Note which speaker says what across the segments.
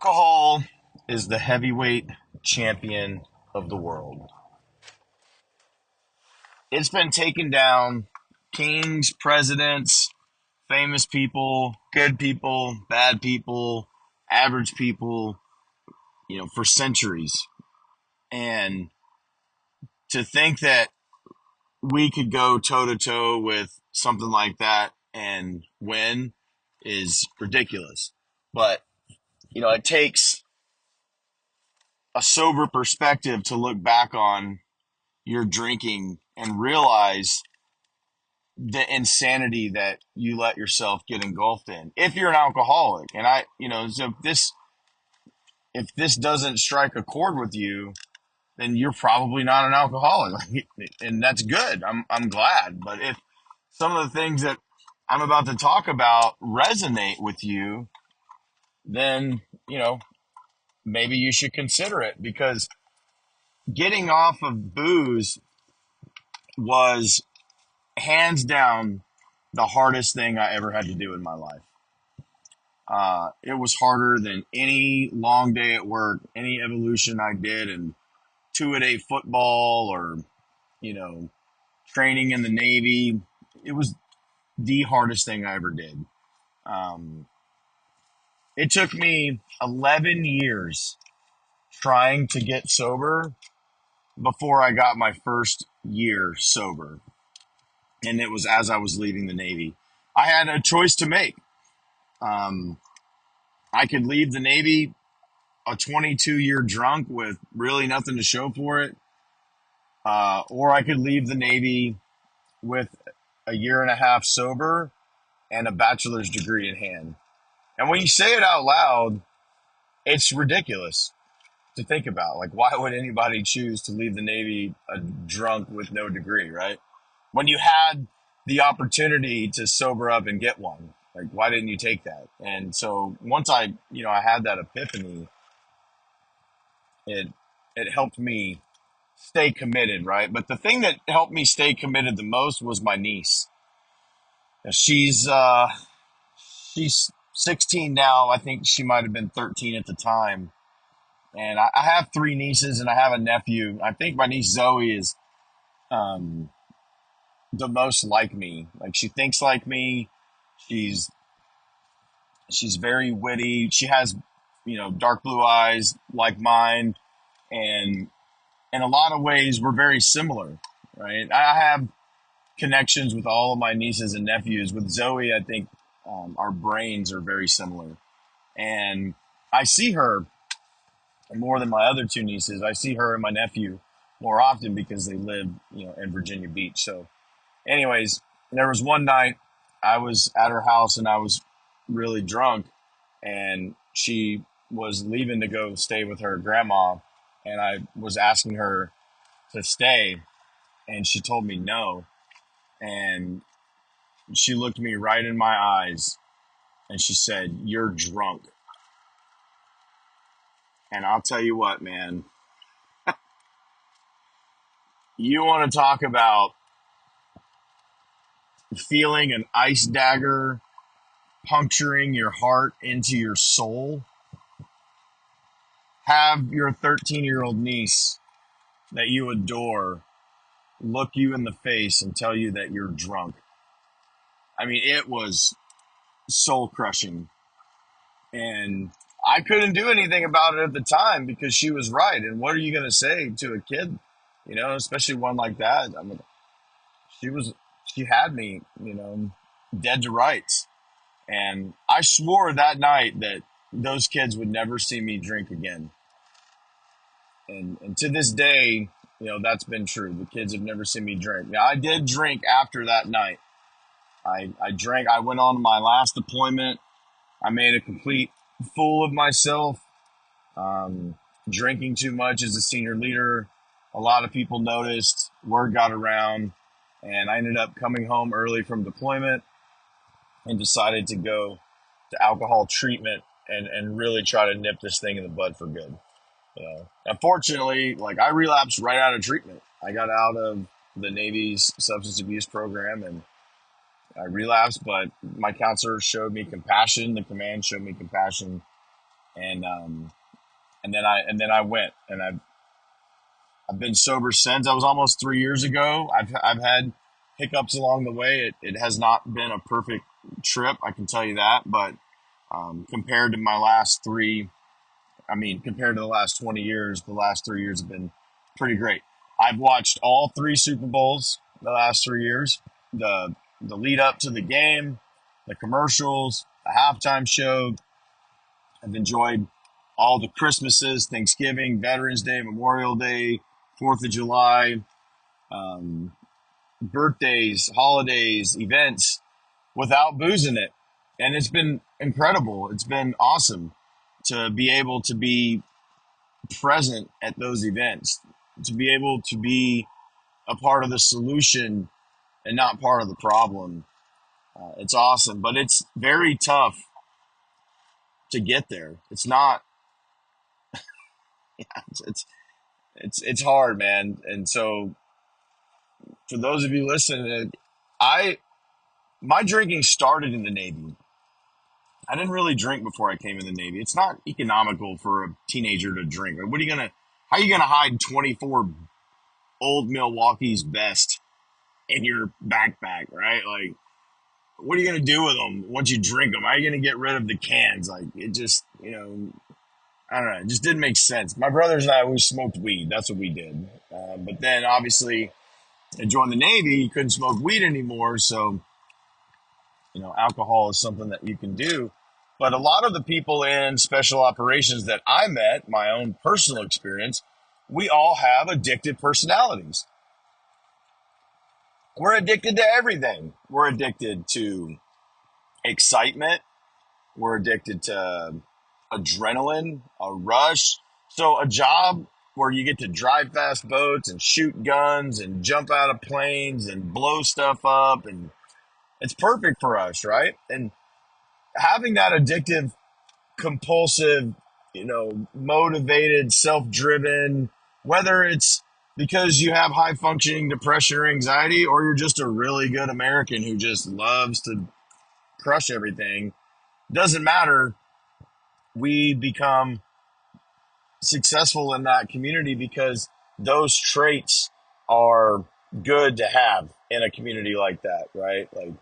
Speaker 1: Alcohol is the heavyweight champion of the world. It's been taken down kings, presidents, famous people, good people, bad people, average people, for centuries. And to think that we could go toe to toe with something like that and win is ridiculous. But, it takes a sober perspective to look back on your drinking and realize the insanity that you let yourself get engulfed in if you're an alcoholic. And so if this doesn't strike a chord with you, then you're probably not an alcoholic. And that's good. I'm glad. But if some of the things that I'm about to talk about resonate with you, then maybe you should consider it, because getting off of booze was hands down the hardest thing I ever had to do in my life. It was harder than any long day at work, any evolution I did in 2-a-day football, or, training in the Navy. It was the hardest thing I ever did. Um, it took me 11 years trying to get sober before I got my first year sober. And it was as I was leaving the Navy. I had a choice to make. Um, I could leave the Navy a 22-year drunk with really nothing to show for it, or I could leave the Navy with a year and a half sober and a bachelor's degree in hand. And when you say it out loud, it's ridiculous to think about. Like, why would anybody choose to leave the Navy a drunk with no degree, right? When you had the opportunity to sober up and get one, like, why didn't you take that? And so once I had that epiphany, it helped me stay committed, right? But the thing that helped me stay committed the most was my niece. She's 16 now. I think she might have been 13 at the time. And I have three nieces and I have a nephew. I think my niece Zoe is um, the most like me. Like, she thinks like me. She's she's very witty. She has dark blue eyes like mine, and in a lot of ways we're very similar, right? I have connections with all of my nieces and nephews. With Zoe, I think our brains are very similar, and I see her more than my other two nieces. I see her and my nephew more often because they live, in Virginia Beach. So, anyways, there was one night I was at her house and I was really drunk, and she was leaving to go stay with her grandma, and I was asking her to stay, and she told me no, and she looked me right in my eyes and she said, "You're drunk." And I'll tell you what, man, you want to talk about feeling an ice dagger puncturing your heart into your soul? Have your 13-year-old niece that you adore look you in the face and tell you that you're drunk. I mean, it was soul crushing. And I couldn't do anything about it at the time because she was right. And what are you going to say to a kid, especially one like that? I mean, she was, she had me, dead to rights. And I swore that night that those kids would never see me drink again. And to this day, that's been true. The kids have never seen me drink. Now, I did drink after that night. I drank. I went on to my last deployment. I made a complete fool of myself, drinking too much as a senior leader. A lot of people noticed. Word got around, and I ended up coming home early from deployment and decided to go to alcohol treatment and really try to nip this thing in the bud for good. Unfortunately, like, I relapsed right out of treatment. I got out of the Navy's substance abuse program and I relapsed, but my counselor showed me compassion. The command showed me compassion, and then I went, and I've been sober since. I was almost 3 years ago. I've had hiccups along the way. It has not been a perfect trip, I can tell you that. But compared to my last three, I mean, compared to the last 20 years, the last 3 years have been pretty great. I've watched all three Super Bowls the last 3 years. The lead up to the game, the commercials, the halftime show. I've enjoyed all the Christmases, Thanksgiving, Veterans Day, Memorial Day, 4th of July, um, birthdays, holidays, events without boozing it. And it's been incredible. It's been awesome to be able to be present at those events, to be able to be a part of the solution and not part of the problem. It's awesome, but it's very tough to get there. It's not. It's it's hard, man. And so, for those of you listening, I my drinking started in the Navy. I didn't really drink before I came in the Navy. It's not economical for a teenager to drink. Like, how are you gonna hide 24 old Milwaukee's best in your backpack, right? Like, what are you gonna do with them once you drink them? How are you gonna get rid of the cans? Like, it just, I don't know. It just didn't make sense. My brothers and I always smoked weed. That's what we did. But then, obviously, I joined the Navy. You couldn't smoke weed anymore, so alcohol is something that you can do. But a lot of the people in special operations that I met, my own personal experience, we all have addictive personalities. We're addicted to everything. We're addicted to excitement. We're addicted to adrenaline, a rush. So a job where you get to drive fast boats and shoot guns and jump out of planes and blow stuff up, and it's perfect for us, right? And having that addictive, compulsive, motivated, self-driven, whether it's because you have high functioning depression or anxiety, or you're just a really good American who just loves to crush everything, doesn't matter. We become successful in that community because those traits are good to have in a community like that, right? Like,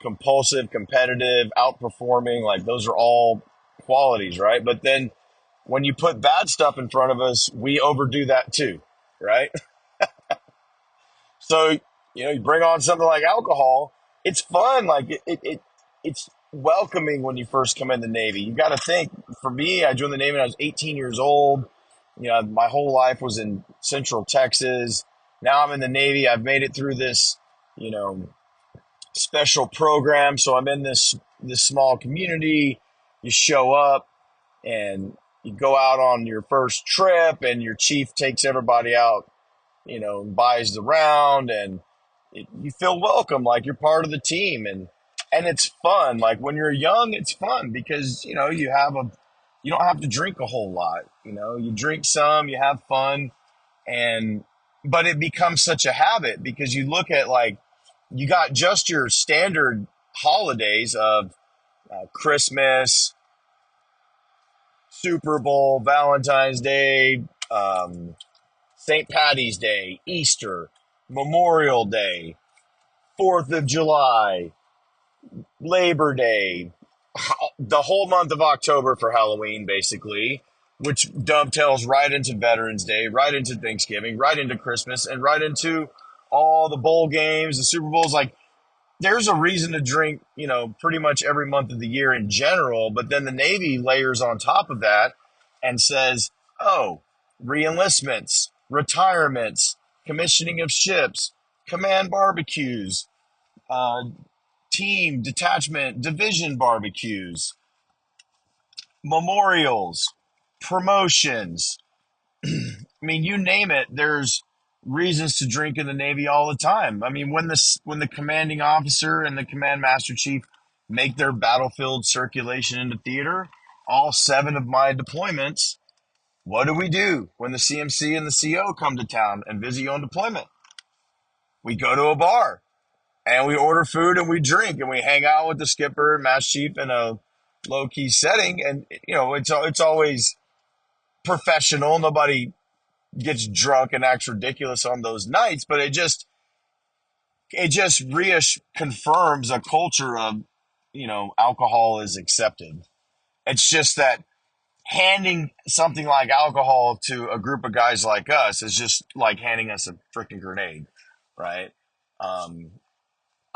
Speaker 1: compulsive, competitive, outperforming, like those are all qualities, right? But then when you put bad stuff in front of us, we overdo that too, right? So, you bring on something like alcohol, it's fun. Like, it's welcoming when you first come in the Navy. You got to think, for me, I joined the Navy when I was 18 years old. My whole life was in Central Texas. Now I'm in the Navy. I've made it through this, you know, special program. So I'm in this small community. You show up and you go out on your first trip, and your chief takes everybody out, buys the round, and you feel welcome, like you're part of the team, and it's fun. Like, when you're young, it's fun because you don't have to drink a whole lot. You drink some, you have fun, and but it becomes such a habit because you look at, like, you got just your standard holidays of Christmas, Super Bowl, Valentine's Day, St. Patty's Day, Easter, Memorial Day, 4th of July, Labor Day, the whole month of October for Halloween, basically, which dovetails right into Veterans Day, right into Thanksgiving, right into Christmas, and right into all the bowl games, the Super Bowls. Like, there's a reason to drink, pretty much every month of the year in general, but then the Navy layers on top of that and says, oh, reenlistments, retirements, commissioning of ships, command barbecues, uh, team, detachment, division barbecues, memorials, promotions. I mean, you name it, there's reasons to drink in the Navy all the time. I mean, when the commanding officer and the command master chief make their battlefield circulation into theater, all 7 of my deployments, what do we do when the CMC and the CO come to town and visit you on deployment? We go to a bar and we order food and we drink and we hang out with the skipper and master chief and a low key setting, and it's always professional. Nobody gets drunk and acts ridiculous on those nights, but it just confirms a culture of alcohol is accepted. It's just that handing something like alcohol to a group of guys like us is just like handing us a freaking grenade, right? Um,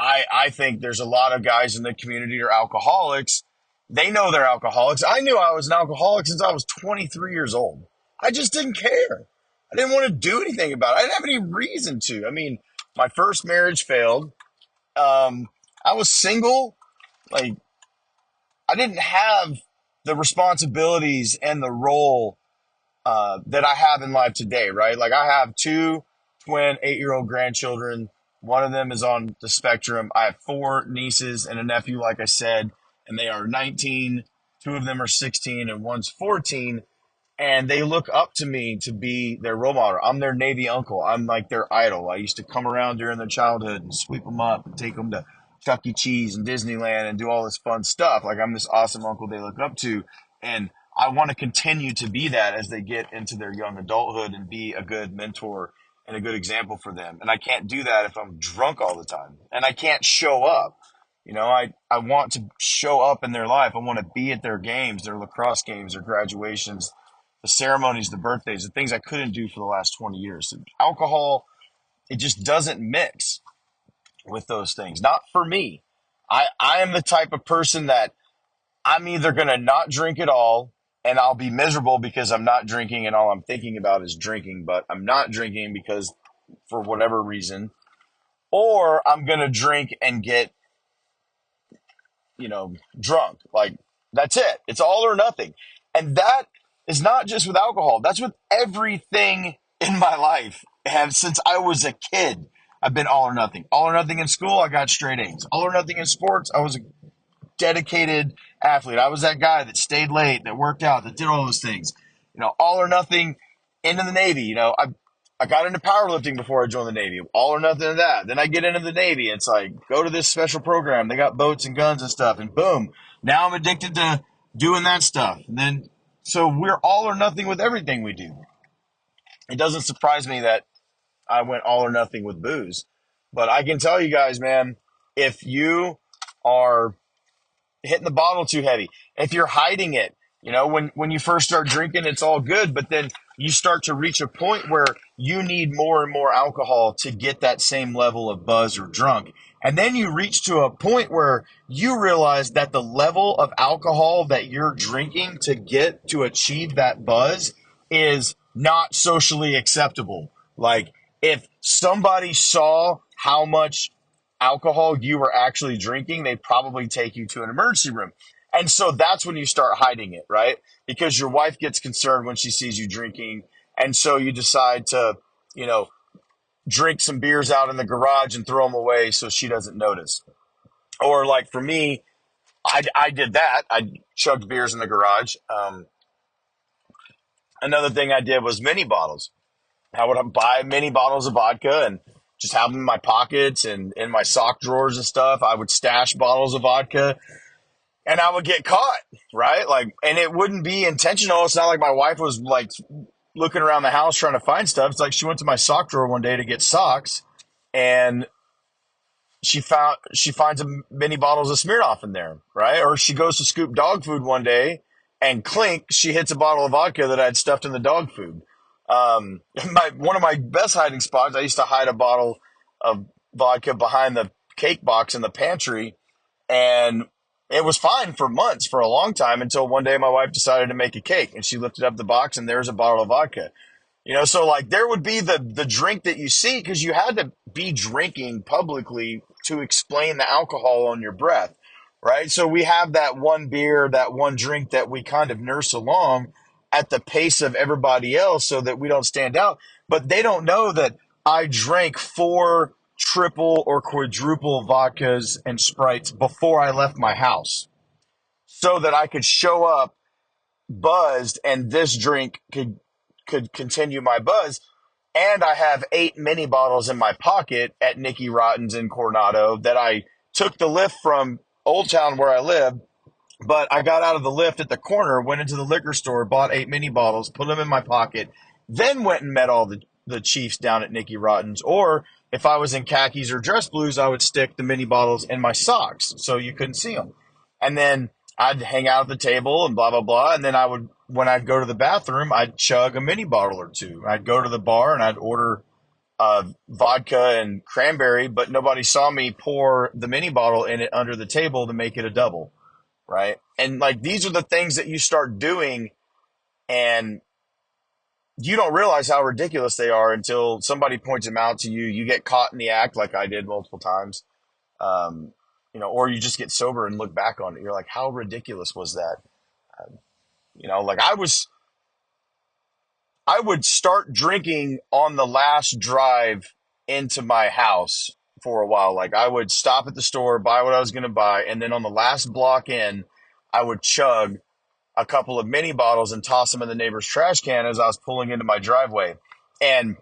Speaker 1: I think there's a lot of guys in the community are alcoholics. They know they're alcoholics. I knew I was an alcoholic since I was 23 years old. I just didn't care. I didn't want to do anything about it. I didn't have any reason to. I mean, my first marriage failed. I was single. Like, I didn't have the responsibilities and the role that I have in life today, right? Like, I have two twin 8-year-old grandchildren. One of them is on the spectrum. I have four nieces and a nephew, like I said, and they are 19. Two of them are 16 and one's 14. And they look up to me to be their role model. I'm their Navy uncle. I'm like their idol. I used to come around during their childhood and sweep them up and take them to Chuck E. Cheese and Disneyland and do all this fun stuff. Like, I'm this awesome uncle they look up to. And I want to continue to be that as they get into their young adulthood and be a good mentor and a good example for them. And I can't do that if I'm drunk all the time. And I can't show up. I want to show up in their life. I want to be at their games, their lacrosse games, their graduations, the ceremonies, the birthdays, the things I couldn't do for the last 20 years. Alcohol, it just doesn't mix with those things. Not for me. I am the type of person that I'm either going to not drink at all and I'll be miserable because I'm not drinking and all I'm thinking about is drinking, but I'm not drinking because for whatever reason, or I'm going to drink and get drunk. Like, that's it. It's all or nothing. And that is not just with alcohol. That's with everything in my life. And since I was a kid, I've been all or nothing. All or nothing in school, I got straight A's. All or nothing in sports, I was a dedicated athlete. I was that guy that stayed late, that worked out, that did all those things. All or nothing into the Navy. I got into powerlifting before I joined the Navy. All or nothing of that. Then I get into the Navy. It's like, go to this special program. They got boats and guns and stuff. And boom, now I'm addicted to doing that stuff. And then, so we're all or nothing with everything we do. It doesn't surprise me that I went all or nothing with booze. But I can tell you guys, man, if you are hitting the bottle too heavy, if you're hiding it, when you first start drinking, it's all good, but then you start to reach a point where you need more and more alcohol to get that same level of buzz or drunk. And then you reach to a point where you realize that the level of alcohol that you're drinking to get to achieve that buzz is not socially acceptable. Like, if somebody saw how much alcohol you were actually drinking, they'd probably take you to an emergency room. And so that's when you start hiding it, right? Because your wife gets concerned when she sees you drinking. And so you decide to, you know, drink some beers out in the garage and throw them away so she doesn't notice. Or like for me, I did that. I chugged beers in the garage. Another thing I did was mini bottles. I would buy mini bottles of vodka and just have them in my pockets and in my sock drawers and stuff. I would stash bottles of vodka and I would get caught, right? Like, and it wouldn't be intentional. It's not like my wife was like looking around the house trying to find stuff. It's like she went to my sock drawer one day to get socks and she finds a mini bottles of Smirnoff in there, right? Or she goes to scoop dog food one day and clink, she hits a bottle of vodka that I had stuffed in the dog food. One of my best hiding spots, I used to hide a bottle of vodka behind the cake box in the pantry, and it was fine for months, for a long time, until one day my wife decided to make a cake, and she lifted up the box, and there's a bottle of vodka. So like there would be the drink that you see because you had to be drinking publicly to explain the alcohol on your breath, right? So we have that one beer, that one drink that we kind of nurse along at the pace of everybody else so that we don't stand out. But they don't know that I drank 4 triple or quadruple vodkas and Sprites before I left my house so that I could show up buzzed and this drink could continue my buzz. And I have 8 mini bottles in my pocket at Nicky Rotten's in Coronado that I took the lift from Old Town where I live But I got out of the lift at the corner, went into the liquor store, bought 8 mini bottles, put them in my pocket, then went and met all the chiefs down at Nicky Rotten's. Or if I was in khakis or dress blues, I would stick the mini bottles in my socks so you couldn't see them. And then I'd hang out at the table and blah, blah, blah. And then when I'd go to the bathroom, I'd chug a mini bottle or two. I'd go to the bar and I'd order vodka and cranberry, but nobody saw me pour the mini bottle in it under the table to make it a double, right? And like these are the things that you start doing, and you don't realize how ridiculous they are until somebody points them out to you. You get caught in the act, like I did multiple times, um, or you just get sober and look back on it. You're like, how ridiculous was that? Like I would start drinking on the last drive into my house for a while. Like I would stop at the store, buy what I was going to buy, and then on the last block in, I would chug a couple of mini bottles and toss them in the neighbor's trash can as I was pulling into my driveway. And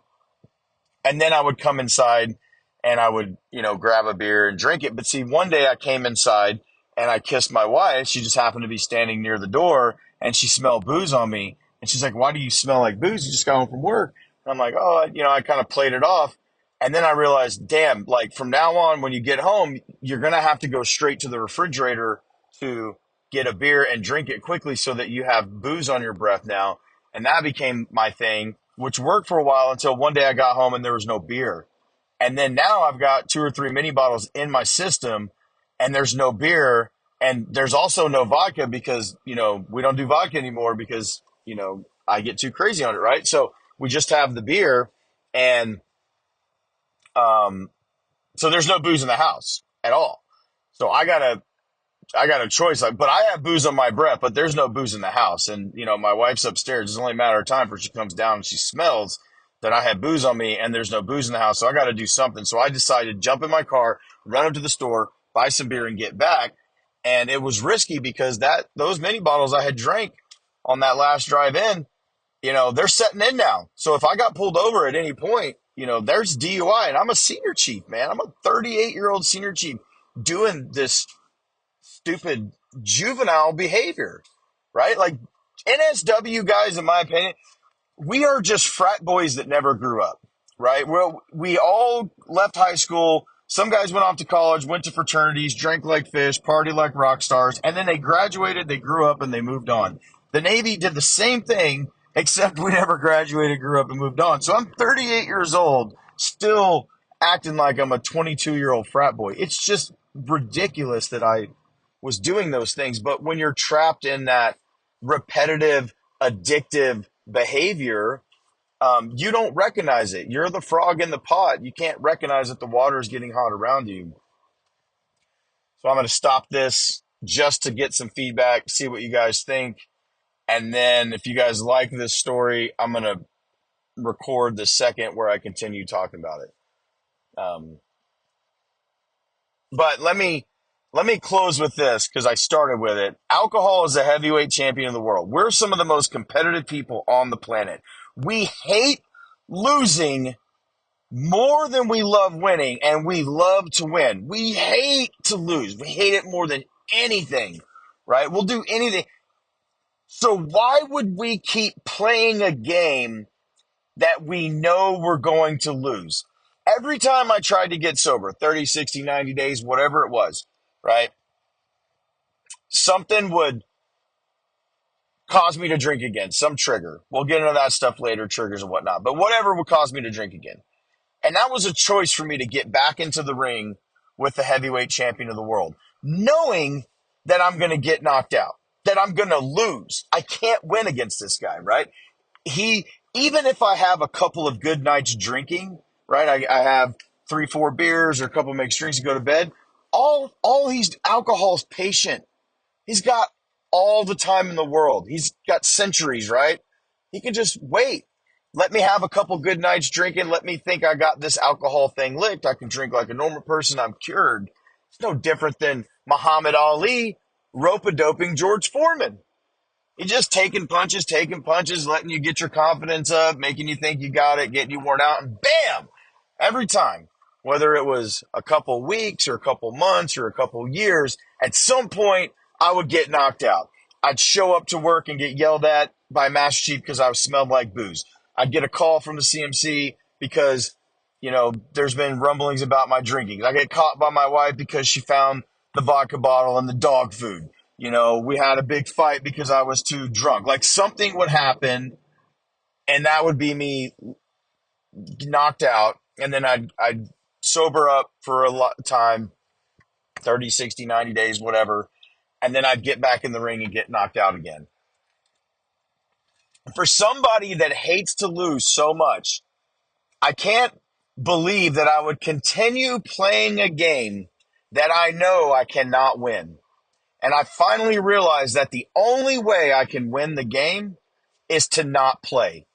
Speaker 1: then I would come inside and I would, grab a beer and drink it. But see, one day I came inside and I kissed my wife. She just happened to be standing near the door and she smelled booze on me. And she's like, "Why do you smell like booze? You just got home from work." And I'm like, "Oh, I kind of played it off." And then I realized, damn, like from now on, when you get home, you're going to have to go straight to the refrigerator to get a beer and drink it quickly so that you have booze on your breath now. And that became my thing, which worked for a while until one day I got home and there was no beer. And then now I've got 2 or 3 mini bottles in my system and there's no beer. And there's also no vodka because, we don't do vodka anymore because, I get too crazy on it, right? So we just have the beer and um so there's no booze in the house at all. So I got a choice, like, but I have booze on my breath, but there's no booze in the house. And, my wife's upstairs. It's only a matter of time before she comes down and she smells that I have booze on me and there's no booze in the house. So I got to do something. So I decided to jump in my car, run up to the store, buy some beer and get back. And it was risky because those mini bottles I had drank on that last drive in, they're setting in now. So if I got pulled over at any point, there's DUI and I'm a senior chief, man. I'm a 38-year-old senior chief doing this stupid juvenile behavior, right? Like NSW guys, in my opinion, we are just frat boys that never grew up, right? Well, we all left high school. Some guys went off to college, went to fraternities, drank like fish, party like rock stars, and then they graduated, they grew up, and they moved on. The Navy did the same thing, except we never graduated, grew up, and moved on. So I'm 38 years old, still acting like I'm a 22-year-old frat boy. It's just ridiculous that I was doing those things. But when you're trapped in that repetitive, addictive behavior, you don't recognize it. You're the frog in the pot. You can't recognize that the water is getting hot around you. So I'm going to stop this just to get some feedback, see what you guys think. And then if you guys like this story, I'm going to record the second where I continue talking about it. Um, but let me close with this because I started with it. Alcohol is a heavyweight champion of the world. We're some of the most competitive people on the planet. We hate losing more than we love winning, and we love to win. We hate to lose. We hate it more than anything, right? We'll do anything. So why would we keep playing a game that we know we're going to lose? Every time I tried to get sober, 30, 60, 90 days, whatever it was, right? Something would cause me to drink again, some trigger. We'll get into that stuff later, triggers and whatnot. But whatever would cause me to drink again. And that was a choice for me to get back into the ring with the heavyweight champion of the world, knowing that I'm going to get knocked out, that I'm going to lose. I can't win against this guy, right? Even if I have a couple of good nights drinking, right? I have 3, 4 beers or a couple of mixed drinks to go to bed. Alcohol's patient. He's got all the time in the world. He's got centuries, right? He can just wait. Let me have a couple good nights drinking. Let me think I got this alcohol thing licked. I can drink like a normal person. I'm cured. It's no different than Muhammad Ali rope-a-doping George Foreman. He's just taking punches, letting you get your confidence up, making you think you got it, getting you worn out, and bam! Every time. Whether it was a couple weeks or a couple months or a couple years, at some point, I would get knocked out. I'd show up to work and get yelled at by Master Chief because I smelled like booze. I'd get a call from the CMC because, there's been rumblings about my drinking. I get caught by my wife because she found the vodka bottle and the dog food. We had a big fight because I was too drunk. Like something would happen and that would be me knocked out. And then I'd sober up for a lot of time, 30, 60, 90 days, whatever. And then I'd get back in the ring and get knocked out again. For somebody that hates to lose so much, I can't believe that I would continue playing a game that I know I cannot win. And I finally realized that the only way I can win the game is to not play.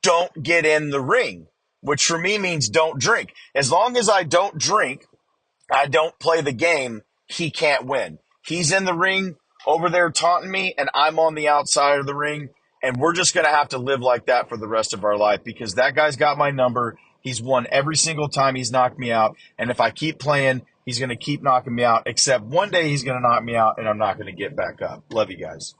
Speaker 1: Don't get in the ring, which for me means don't drink. As long as I don't drink, I don't play the game, he can't win. He's in the ring over there taunting me, and I'm on the outside of the ring. And we're just going to have to live like that for the rest of our life because that guy's got my number. He's won every single time he's knocked me out. And if I keep playing, he's going to keep knocking me out, except one day he's going to knock me out and I'm not going to get back up. Love you guys.